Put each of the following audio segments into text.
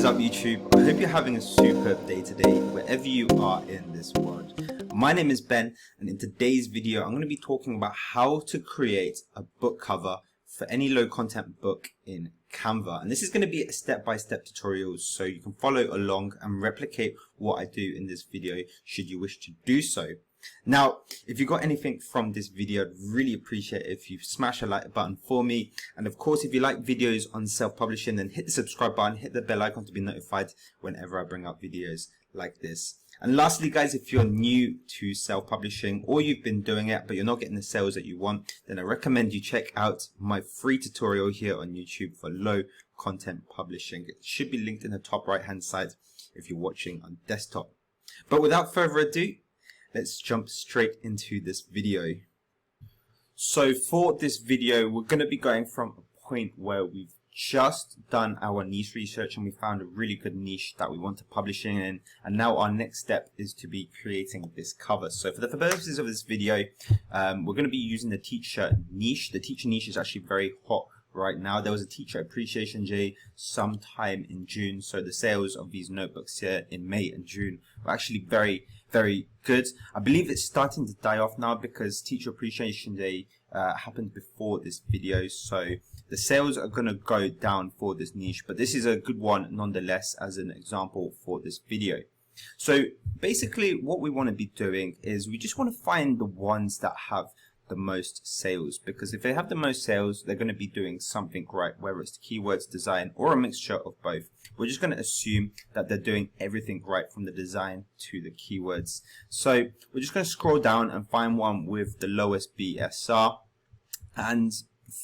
up, YouTube? I hope you're having a superb day today, wherever you are in this world. My name is Ben, and in today's video, I'm going to be talking about how to create a book cover for any low content book in Canva. And this is going to be a step-by-step tutorial, so you can follow along and replicate what I do in this video, should you wish to do so. Now, if you got anything from this video, I'd really appreciate it if you smash a like button for me. And of course, if you like videos on self-publishing, then hit the subscribe button, hit the bell icon to be notified whenever I bring up videos like this. And lastly, guys, if you're new to self-publishing or you've been doing it, but you're not getting the sales that you want, then I recommend you check out my free tutorial here on YouTube for low content publishing. It should be linked in the top right-hand side if you're watching on desktop. But without further ado, let's jump straight into this video. So for this video, we're going to be going from a point where we've just done our niche research and we found a really good niche that we want to publish in, and now our next step is to be creating this cover. So for the purposes of this video, we're going to be using the teacher niche. The teacher niche is actually very hot right now. There was a teacher appreciation day sometime in June, so the sales of these notebooks here in May and June were actually very good. I believe it's starting to die off now because teacher appreciation day happened before this video, so the sales are going to go down for this niche, but this is a good one nonetheless as an example for this video. So basically what we want to be doing is we just want to find the ones that have the most sales, because if they have the most sales, they're going to be doing something right, whether it's the keywords, design, or a mixture of both. We're just going to assume that they're doing everything right from the design to the keywords. So we're just going to scroll down and find one with the lowest BSR. And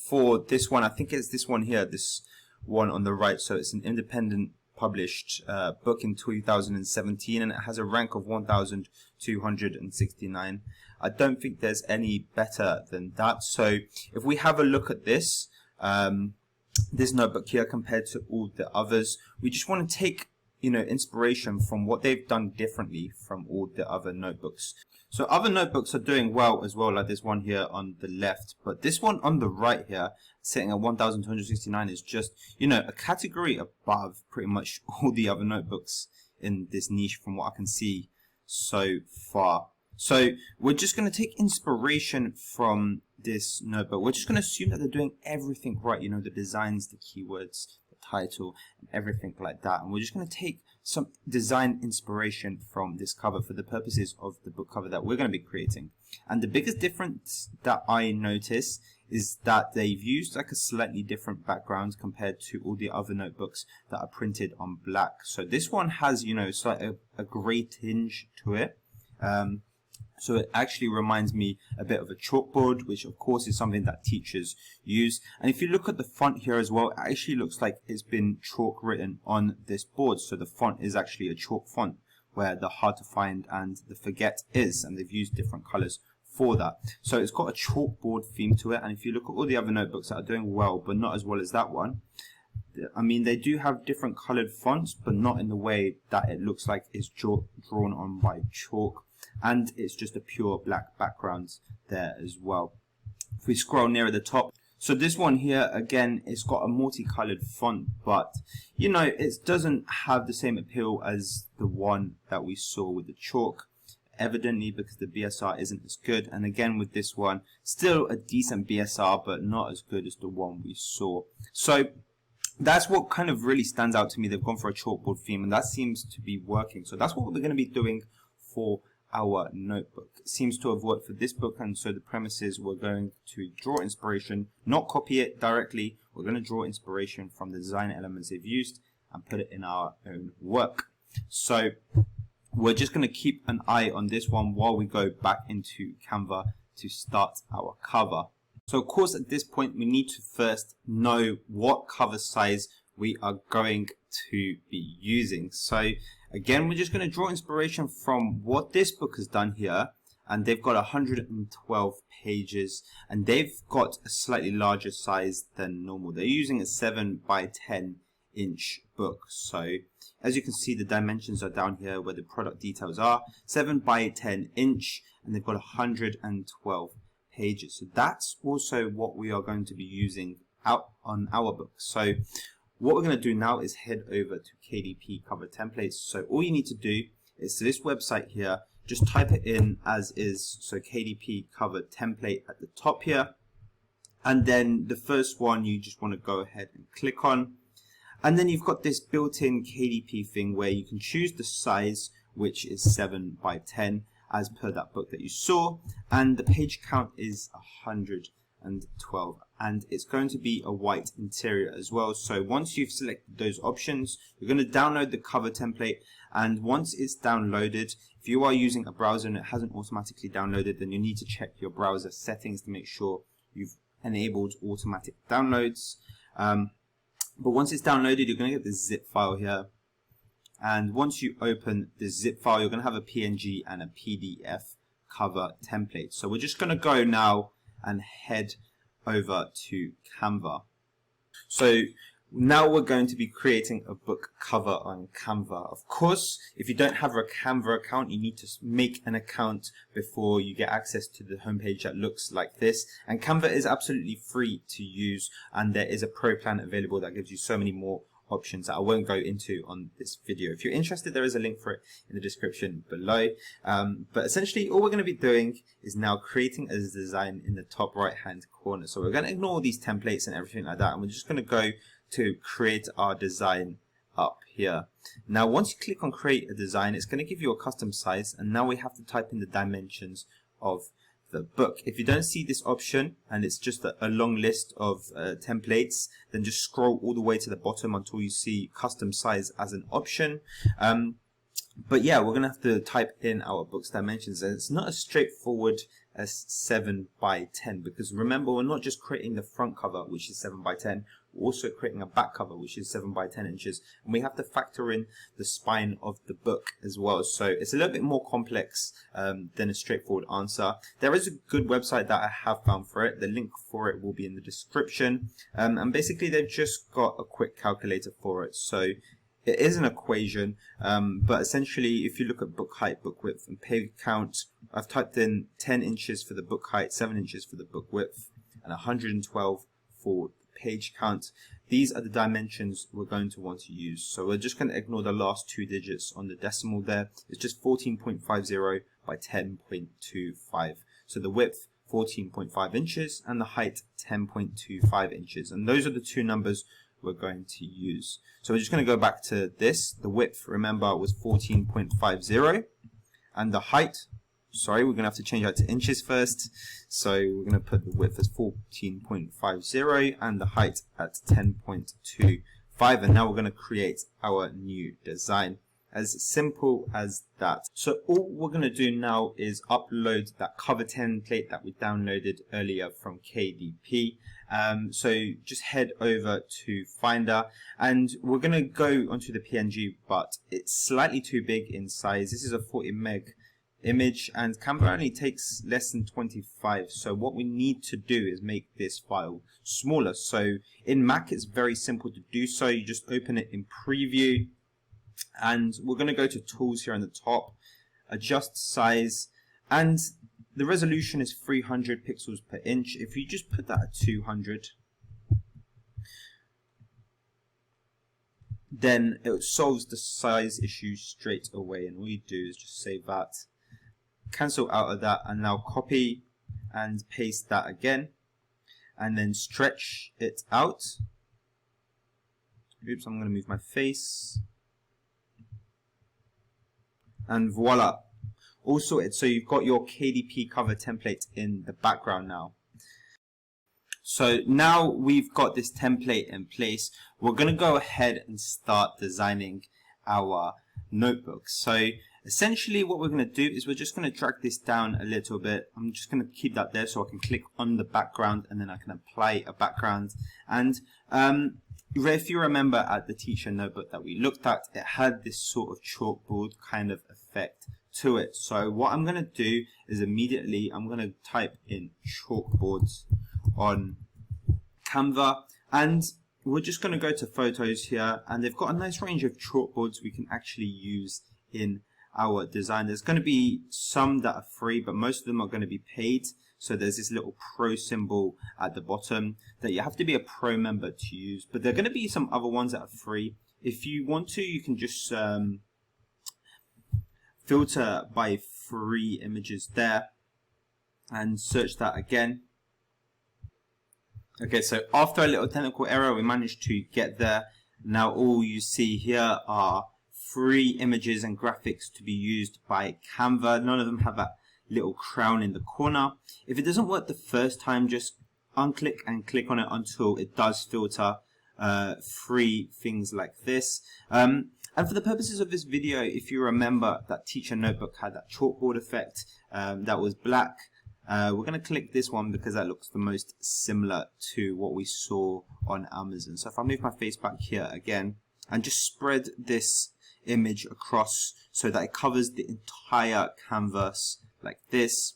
for this one, I think it's this one here, this one on the right. So it's an independent published book in 2017, and it has a rank of 1,269. I don't think there's any better than that. So if we have a look at this, this notebook here compared to all the others, we just want to take, inspiration from what they've done differently from all the other notebooks. So other notebooks are doing well as well, like this one here on the left, but this one on the right here, sitting at 1,269, is just, a category above pretty much all the other notebooks in this niche from what I can see so far. So we're just going to take inspiration from this notebook. We're just going to assume that they're doing everything right, the designs, the keywords, the title, and everything like that. And we're just going to take some design inspiration from this cover for the purposes of the book cover that we're going to be creating. And the biggest difference that I notice is that they've used like a slightly different background compared to all the other notebooks that are printed on black. So this one has, slightly a grey tinge to it. So it actually reminds me a bit of a chalkboard, which of course is something that teachers use. And if you look at the font here as well, it actually looks like it's been chalk written on this board. So the font is actually a chalk font, where the hard to find and the forget is, and they've used different colors for that. So it's got a chalkboard theme to it. And if you look at all the other notebooks that are doing well, but not as well as that one, I mean, they do have different colored fonts, but not in the way that it looks like it's drawn on by chalk. And it's just a pure black background there as well. If we scroll nearer the top, so this one here, again, it's got a multicolored font, but it doesn't have the same appeal as the one that we saw with the chalk, evidently because the BSR isn't as good. And again with this one, still a decent BSR, but not as good as the one we saw. So that's what kind of really stands out to me. They've gone for a chalkboard theme, and that seems to be working. So that's what we're going to be doing for our notebook. It seems to have worked for this book, and so the premise is we're going to draw inspiration, not copy it directly. We're going to draw inspiration from the design elements they've used and put it in our own work. So we're just going to keep an eye on this one while we go back into Canva to start our cover. So of course at this point we need to first know what cover size we are going to be using. So again, we're just going to draw inspiration from what this book has done here, and they've got 112 pages, and they've got a slightly larger size than normal. They're using a 7x10 inch book. So as you can see, the dimensions are down here where the product details are, 7x10 inch, and they've got 112 pages. So that's also what we are going to be using out on our book. So what we're going to do now is head over to KDP cover templates. So all you need to do is to this website here, just type it in as is. So KDP cover template at the top here. And then the first one you just want to go ahead and click on. And then you've got this built-in KDP thing where you can choose the size, which is 7 by 10 as per that book that you saw. And the page count is 112. And it's going to be a white interior as well. So once you've selected those options, you're going to download the cover template. And once it's downloaded, if you are using a browser and it hasn't automatically downloaded, then you need to check your browser settings to make sure you've enabled automatic downloads. But once it's downloaded, you're going to get the zip file here. And once you open the zip file, you're going to have a PNG and a PDF cover template. So we're just going to go now and head over to Canva. So now we're going to be creating a book cover on Canva. Of course, if you don't have a Canva account, you need to make an account before you get access to the homepage that looks like this. And Canva is absolutely free to use, and there is a pro plan available that gives you so many more options that I won't go into on this video. If you're interested, there is a link for it in the description below. But essentially all we're going to be doing is now creating a design in the top right hand corner. So we're going to ignore these templates and everything like that, and we're just going to go to create our design up here. Now once you click on create a design, it's going to give you a custom size, and now we have to type in the dimensions of the book. If you don't see this option and it's just a long list of templates, then just scroll all the way to the bottom until you see custom size as an option. But yeah, we're gonna have to type in our book's dimensions, and it's not as straightforward as 7 by 10, because remember, we're not just creating the front cover, which is 7 by 10, we're also creating a back cover, which is 7 by 10 inches, and we have to factor in the spine of the book as well. So it's a little bit more complex than a straightforward answer. There is a good website that I have found for it. The link for it will be in the description, and basically they've just got a quick calculator for it. So it is an equation, but essentially if you look at book height, book width, and page count, I've typed in 10 inches for the book height, 7 inches for the book width, and 112 for the page count. These are the dimensions we're going to want to use. So we're just going to ignore the last 2 digits on the decimal there. It's just 14.50 by 10.25. So the width 14.5 inches and the height 10.25 inches. And those are the two numbers we're going to use. So we're just going to go back to this. The width, remember, was 14.50, and the height, sorry, we're going to have to change that to inches first. So we're going to put the width as 14.50 and the height at 10.25, and now we're going to create our new design. As simple as that. So all we're going to do now is upload that cover template that we downloaded earlier from KDP. So just head over to Finder, and we're going to go onto the PNG, but it's slightly too big in size. This is a 40 meg image, and Canva only takes less than 25. So what we need to do is make this file smaller. So in Mac, it's very simple to do so. You just open it in Preview, and we're going to go to Tools here on the top, Adjust Size, and the resolution is 300 pixels per inch. If you just put that at 200, then it solves the size issue straight away, and all you do is just save that, cancel out of that, and now copy and paste that again, and then stretch it out. Oops, I'm going to move my face. And voila, all sorted. So you've got your KDP cover template in the background now. So now we've got this template in place, we're going to go ahead and start designing our notebook. So essentially what we're going to do is we're just going to drag this down a little bit. I'm just going to keep that there so I can click on the background, and then I can apply a background. And if you remember at the teacher notebook that we looked at, it had this sort of chalkboard kind of effect to it. So what I'm going to do is immediately I'm going to type in chalkboards on Canva, and we're just going to go to photos here, and they've got a nice range of chalkboards we can actually use in our design. There's going to be some that are free, but most of them are going to be paid. So there's this little pro symbol at the bottom that you have to be a pro member to use, but there are going to be some other ones that are free. If you want to, you can just filter by free images there and search that again. Okay, so after a little technical error, we managed to get there. Now all you see here are free images and graphics to be used by Canva. None of them have that little crown in the corner. If it doesn't work the first time, just unclick and click on it until it does filter free things like this. And for the purposes of this video, if you remember that teacher notebook had that chalkboard effect that was black, we're going to click this one because that looks the most similar to what we saw on Amazon. So if I move my face back here again and just spread this image across so that it covers the entire canvas like this.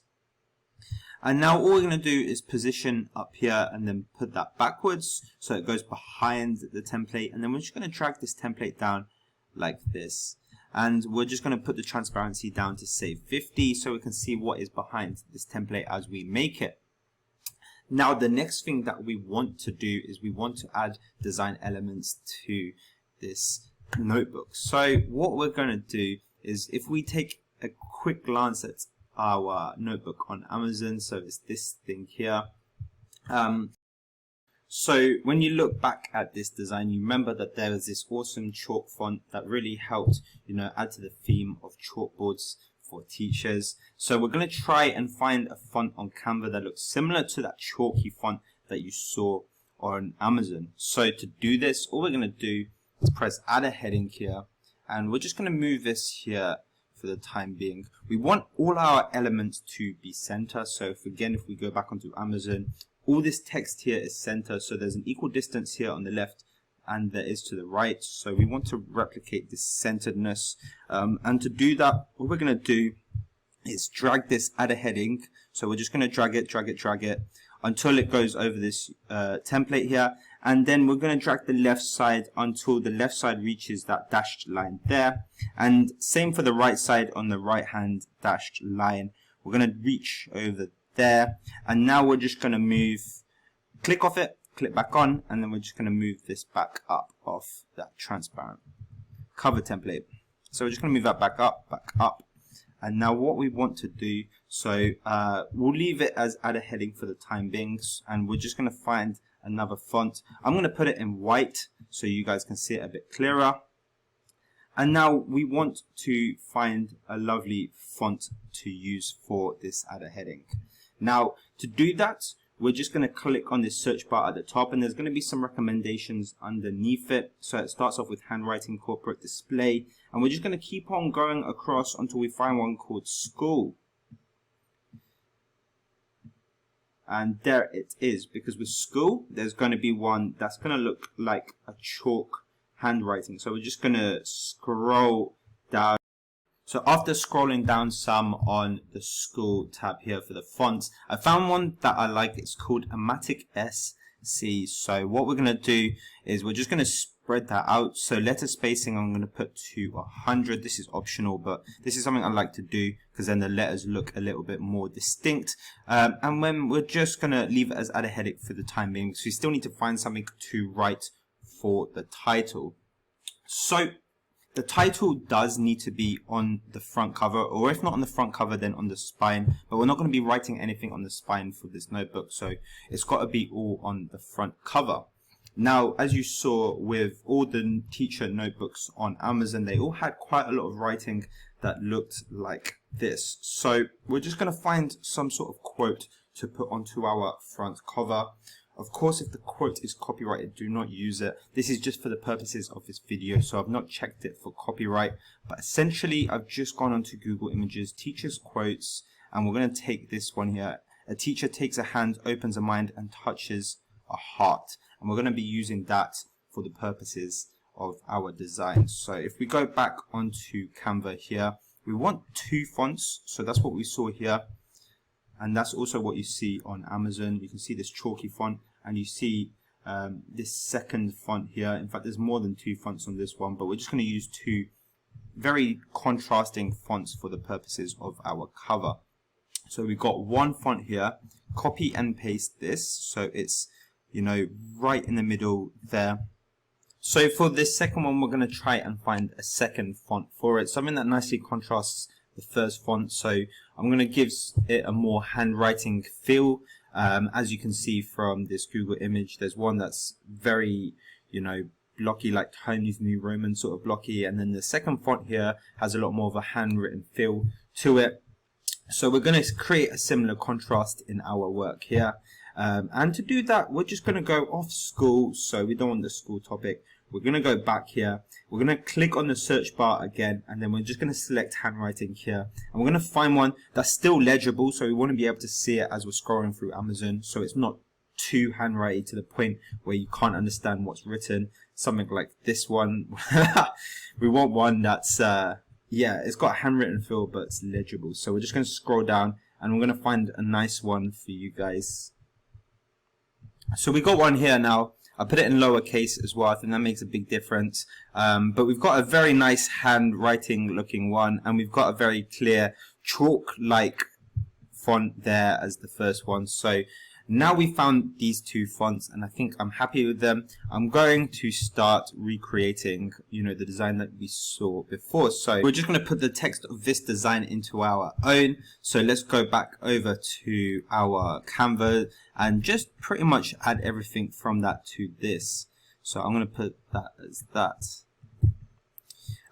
And now all we're going to do is position up here and then put that backwards so it goes behind the template, and then we're just going to drag this template down like this, and we're just going to put the transparency down to say 50 so we can see what is behind this template as we make it. Now the next thing that we want to do is we want to add design elements to this notebook. So what we're going to do is, if we take a quick glance at our notebook on Amazon, so it's this thing here. So when you look back at this design, you remember that there was this awesome chalk font that really helped, add to the theme of chalkboards for teachers. So we're going to try and find a font on Canva that looks similar to that chalky font that you saw on Amazon. So to do this, all we're going to do is press add a heading here, and we're just going to move this here for the time being. We want all our elements to be center. So if we go back onto Amazon, all this text here is center, so there's an equal distance here on the left and there is to the right. So we want to replicate this centeredness, and to do that, what we're going to do is drag this add a heading. So we're just going to drag it until it goes over this template here, and then we're going to drag the left side until the left side reaches that dashed line there, and same for the right side on the right hand dashed line. We're going to reach over there, and now we're just going to click off it, click back on, and then we're just going to move this back up off that transparent cover template. So we're just going to move that back up. And now what we want to do, so we'll leave it as add a heading for the time being, and we're just going to find another font. I'm going to put it in white so you guys can see it a bit clearer. And now we want to find a lovely font to use for this add a heading. Now to do that, we're just going to click on this search bar at the top, and there's going to be some recommendations underneath it. So it starts off with handwriting, corporate, display, and we're just going to keep on going across until we find one called school. And there it is, because with school, there's going to be one that's going to look like a chalk handwriting. So we're just going to scroll down. So after scrolling down some on the school tab here for the fonts, I found one that I like. It's called Amatic SC. So what we're going to do is we're just going to spread that out. So letter spacing I'm going to put to 100. This is optional, but this is something I like to do because then the letters look a little bit more distinct. And when we're just going to leave it as add a heading for the time being, so we still need to find something to write for the title. So the title does need to be on the front cover, or if not on the front cover, then on the spine. But we're not going to be writing anything on the spine for this notebook, so it's got to be all on the front cover. Now, as you saw with all the teacher notebooks on Amazon, they all had quite a lot of writing that looked like this. So we're just going to find some sort of quote to put onto our front cover. Of course, if the quote is copyrighted, do not use it. This is just for the purposes of this video, so I've not checked it for copyright. But essentially, I've just gone onto Google Images, teacher's quotes, and we're going to take this one here. A teacher takes a hand, opens a mind, and touches a heart. And we're going to be using that for the purposes of our design. So if we go back onto Canva here, we want two fonts. So that's what we saw here. And that's also what you see on Amazon. You can see this chalky font, and you see this second font here. In fact, there's more than two fonts on this one, but we're just going to use two very contrasting fonts for the purposes of our cover. So we've got one font here, copy and paste this, so it's, you know, right in the middle there. So for this second one, we're going to try and find a second font for it, something that nicely contrasts the first font. So I'm going to give it a more handwriting feel. As you can see from this Google image, there's one that's very, you know, blocky, like Times New Roman sort of blocky, and then the second font here has a lot more of a handwritten feel to it. So we're going to create a similar contrast in our work here. And to do that, we're just going to go off school, so we don't want the school topic. We're going to go back here. We're going to click on the search bar again, and then we're just going to select handwriting here. And we're going to find one that's still legible, so we want to be able to see it as we're scrolling through Amazon, so it's not too handwriting to the point where you can't understand what's written. Something like this one. We want one that's, yeah, it's got a handwritten feel, but it's legible. So we're just going to scroll down, and we're going to find a nice one for you guys. So we got one here now. I put it in lowercase as well. I think that makes a big difference. But we've got a very nice handwriting looking one, and we've got a very clear chalk-like font there as the first one. So now we found these two fonts, and I think I'm happy with them. I'm going to start recreating, you know, the design that we saw before. So we're just going to put the text of this design into our own. So let's go back over to our Canva and just pretty much add everything from that to this. So I'm going to put that as that.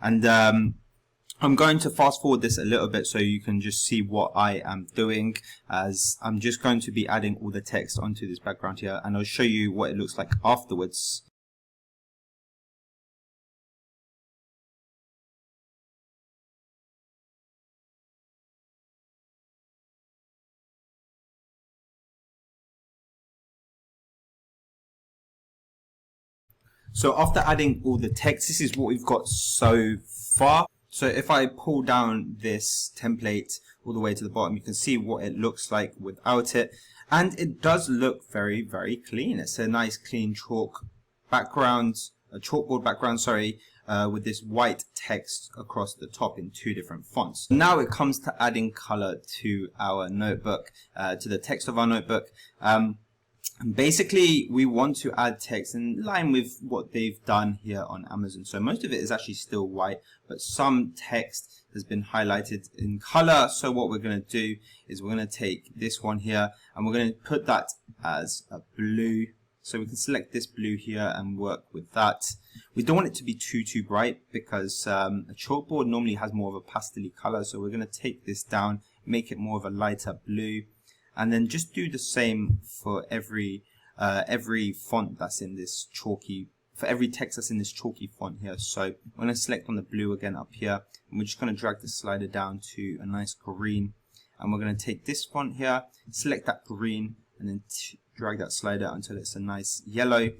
And I'm going to fast forward this a little bit so you can just see what I am doing, as I'm just going to be adding all the text onto this background here, and I'll show you what it looks like afterwards. So after adding all the text, this is what we've got so far. So if I pull down this template all the way to the bottom, you can see what it looks like without it. And it does look very, very clean. It's a nice clean chalk background, a chalkboard background, sorry, with this white text across the top in two different fonts. Now it comes to adding color to our notebook, to the text of our notebook. Basically, we want to add text in line with what they've done here on Amazon. So most of it is actually still white, but some text has been highlighted in color. So what we're going to do is we're going to take this one here and we're going to put that as a blue. So we can select this blue here and work with that. We don't want it to be too bright, because a chalkboard normally has more of a pastel color. So we're going to take this down, make it more of a lighter blue. And then just do the same for every font that's in this chalky, for every text that's in this chalky font here. So I'm going to select on the blue again up here, and we're just going to drag the slider down to a nice green. And we're going to take this font here, select that green, and then drag that slider until it's a nice yellow.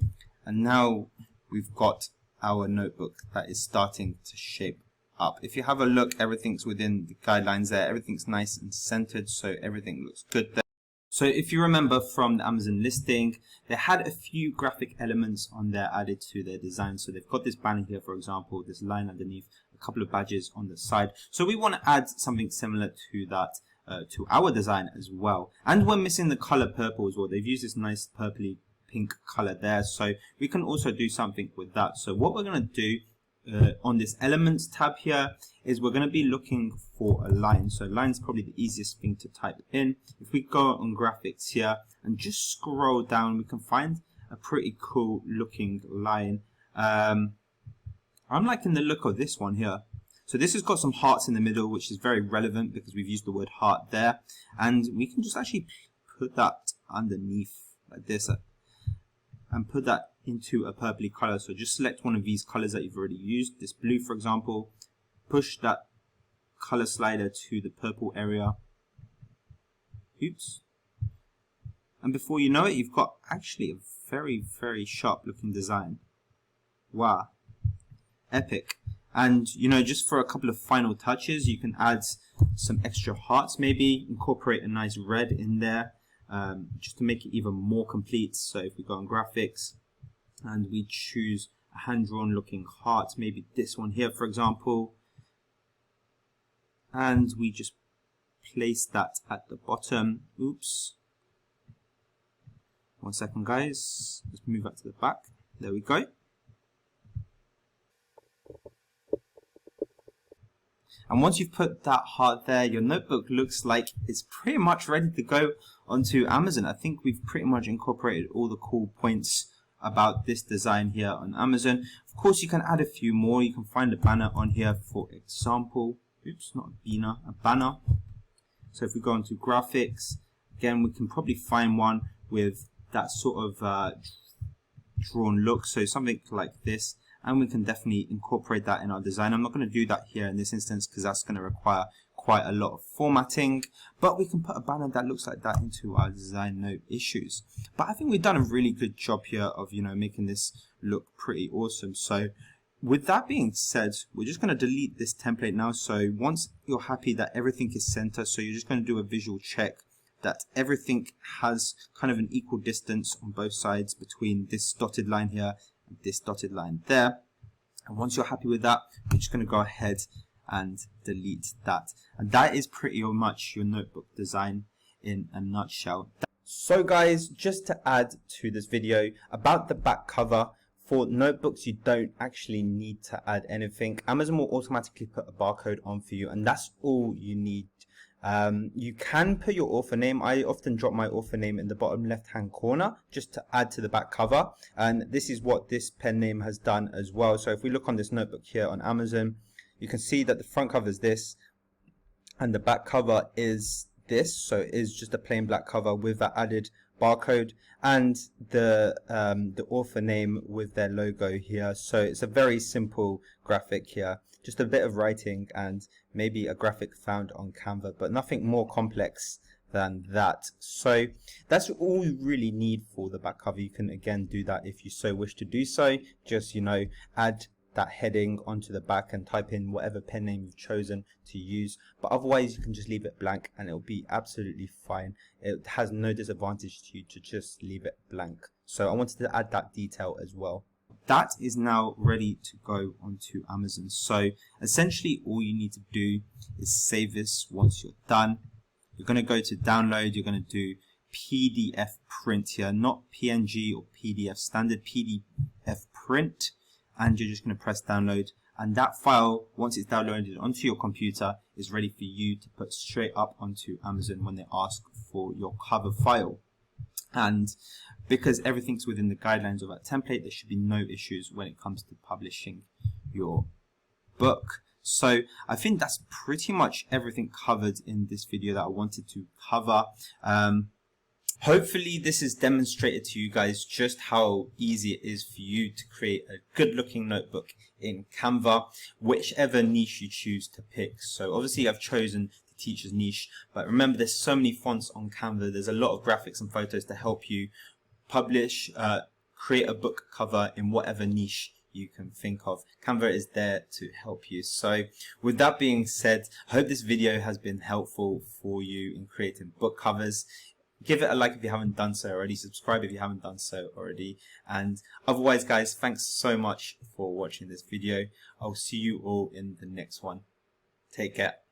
And now we've got our notebook that is starting to shape up. If you have a look, everything's within the guidelines there. Everything's nice and centered, so everything looks good there. So if you remember from the Amazon listing, they had a few graphic elements on there added to their design. So they've got this banner here, for example, this line underneath, a couple of badges on the side. So we want to add something similar to that to our design as well. And we're missing the color purple as well. They've used this nice purpley pink color there. So we can also do something with that. So what we're going to do on this elements tab here is we're going to be looking for a line. So line is probably the easiest thing to type in. If we go on graphics here and just scroll down, we can find a pretty cool looking line. I'm liking the look of this one here. So this has got some hearts in the middle, which is very relevant because we've used the word heart there. And we can just actually put that underneath like this and put that into a purpley color. So just select one of these colors that you've already used, this blue for example, push that color slider to the purple area. Oops. And before you know it, you've got actually a very, very sharp looking design. Wow. Epic. And you know, just for a couple of final touches, you can add some extra hearts, maybe incorporate a nice red in there, just to make it even more complete. So if we go on graphics and we choose a hand-drawn looking heart, maybe this one here for example, and we just place that at the bottom. Oops. 1 second, guys. Let's move that to the back. There we go. And once you've put that heart there, your notebook looks like it's pretty much ready to go onto Amazon. I think we've pretty much incorporated all the cool points about this design here on Amazon. Of course, you can add a few more. You can find a banner on here, for example. Oops, not a banner. So if we go into graphics, again, we can probably find one with that sort of drawn look. So something like this. And we can definitely incorporate that in our design. I'm not going to do that here in this instance because that's going to require quite a lot of formatting, but we can put a banner that looks like that into our design, no issues. But I think we've done a really good job here of, you know, making this look pretty awesome. So with that being said, we're just going to delete this template now. So once you're happy that everything is centered, so you're just going to do a visual check that everything has kind of an equal distance on both sides between this dotted line here and this dotted line there. And once you're happy with that, we're just going to go ahead and delete that. And that is pretty much your notebook design in a nutshell. So guys, just to add to this video about the back cover, for notebooks you don't actually need to add anything. Amazon will automatically put a barcode on for you, and that's all you need. You can put your author name. I often drop my author name in the bottom left hand corner just to add to the back cover, and this is what this pen name has done as well. So if we look on this notebook here on Amazon, you can see that the front cover is this and the back cover is this. So it is just a plain black cover with that added barcode and the author name with their logo here. So it's a very simple graphic here, just a bit of writing and maybe a graphic found on Canva, but nothing more complex than that. So that's all you really need for the back cover. You can again do that if you so wish to do so. Just, you know, add that heading onto the back and type in whatever pen name you've chosen to use, but otherwise you can just leave it blank and it'll be absolutely fine. It has no disadvantage to you to just leave it blank. So I wanted to add that detail as well. That is now ready to go onto Amazon. So essentially all you need to do is save this. Once you're done, you're going to go to download. You're going to do PDF print here, not PNG or PDF, standard PDF print. And you're just going to press download, and that file, once it's downloaded onto your computer, is ready for you to put straight up onto Amazon when they ask for your cover file. And because everything's within the guidelines of that template, there should be no issues when it comes to publishing your book. So I think that's pretty much everything covered in this video that I wanted to cover. Hopefully this has demonstrated to you guys just how easy it is for you to create a good looking notebook in Canva, whichever niche you choose to pick. So obviously I've chosen the teacher's niche, but remember there's so many fonts on Canva. There's a lot of graphics and photos to help you publish, create a book cover in whatever niche you can think of. Canva is there to help you. So with that being said, I hope this video has been helpful for you in creating book covers. Give it a like if you haven't done so already. Subscribe if you haven't done so already. And otherwise, guys, thanks so much for watching this video. I'll see you all in the next one. Take care.